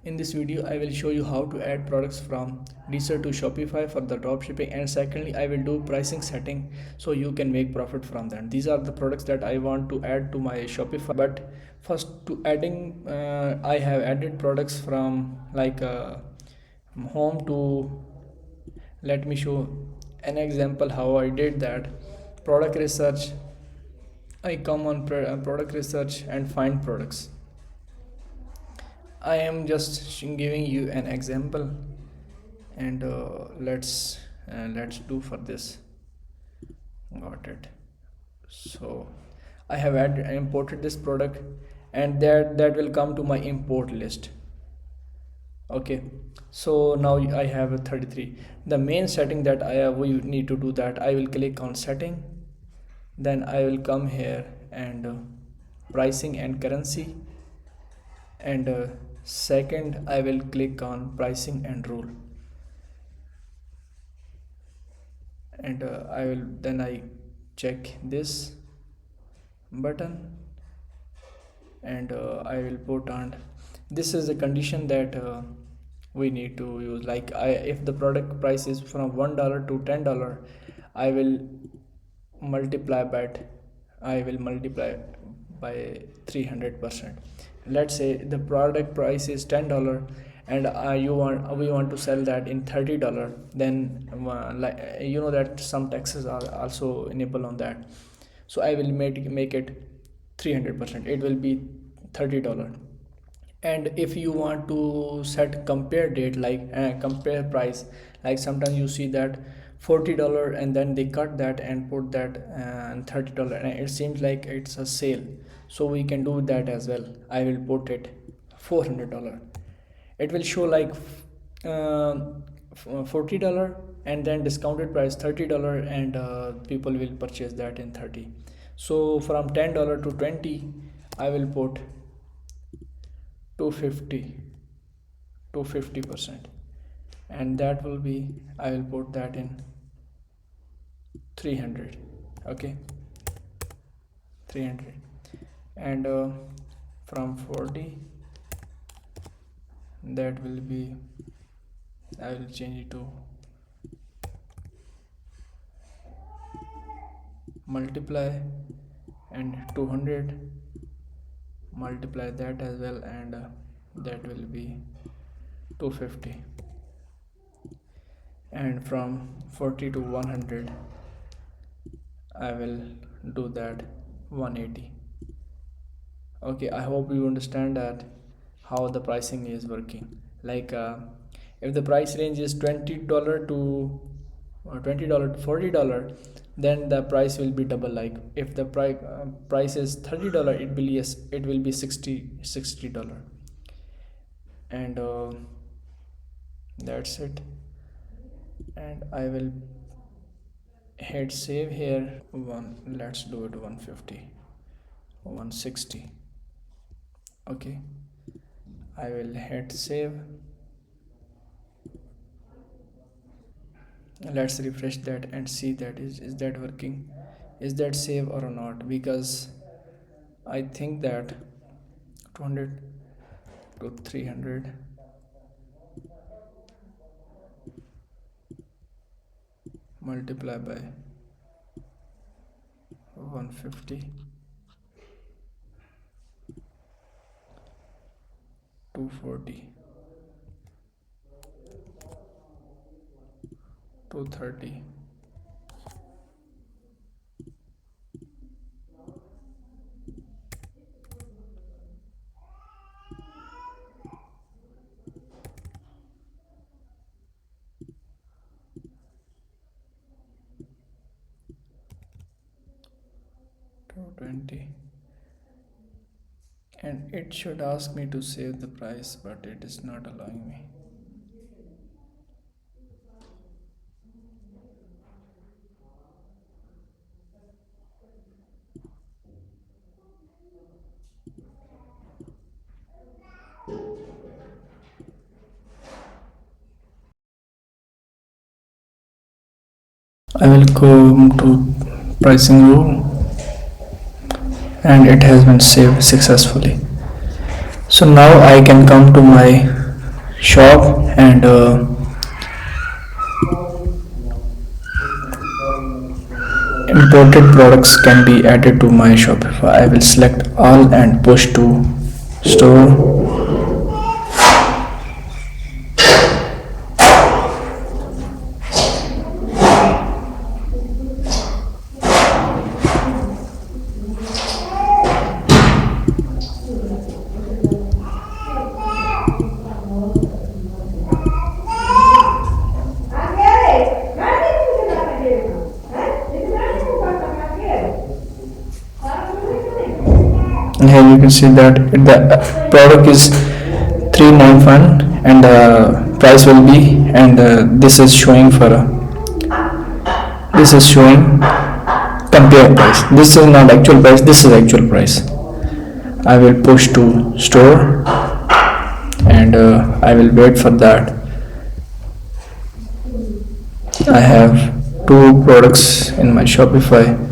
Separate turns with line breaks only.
In this video, I will show you how to add products from DSer to Shopify for the dropshipping, and secondly, I will do pricing setting so you can make profit from that. These are the products that I want to add to my Shopify. But first, to adding, I have added products from like home to. Let me show an example how I did that. Product research. I come on product research and find products. I am just giving you an example, and let's do for this. Got it. So I have imported this product, and that will come to my import list. Okay, so now I have a 33. The main setting that we need to do that, I will click on setting, then I will come here and pricing and currency, and second I will click on pricing and rule, and I check this button, and I will put on, this is the condition that we need to use. Like if the product price is from $1 to $10, I will multiply by 300%. Let's say the product price is $10, and we want to sell that in $30. Then that some taxes are also enabled on that, so I will make it 300%. It will be $30. And if you want to set compare date, like compare price, like sometimes you see that $40 and then they cut that and put that $30, and it seems like it's a sale, so we can do that as well. I will put it $400. It will show like $40 and then discounted price $30, and people will purchase that in 30. So from $10 to 20, I will put 250%, and that will be, I will put that in 300. Okay, 300, and from 40, that will be, I will change it to multiply, and 200 multiply that as well, and that will be 250, and from 40 to 100 I will do that 180. Okay, I hope you understand that how the pricing is working. Like if the price range is $20 to $40, then the price will be double. Like if the price is $30, it will be $60, and that's it. And I will hit save here. Let's do it 150, 160. Okay, I will hit save. Let's refresh that and see that is that working, is that save or not, because I think that 200 to 300 multiply by 150, 240, 230, 220, and it should ask me to save the price, but it is not allowing me. I will go to pricing rule, and it has been saved successfully. So now I can come to my shop, and imported products can be added to my Shopify. I will select all and push to store. And here you can see that the product is 391 and the price will be, and this is showing for this is showing compare price. This is not actual price, this is actual price. I will push to store, and I will wait for that. I have two products in my Shopify.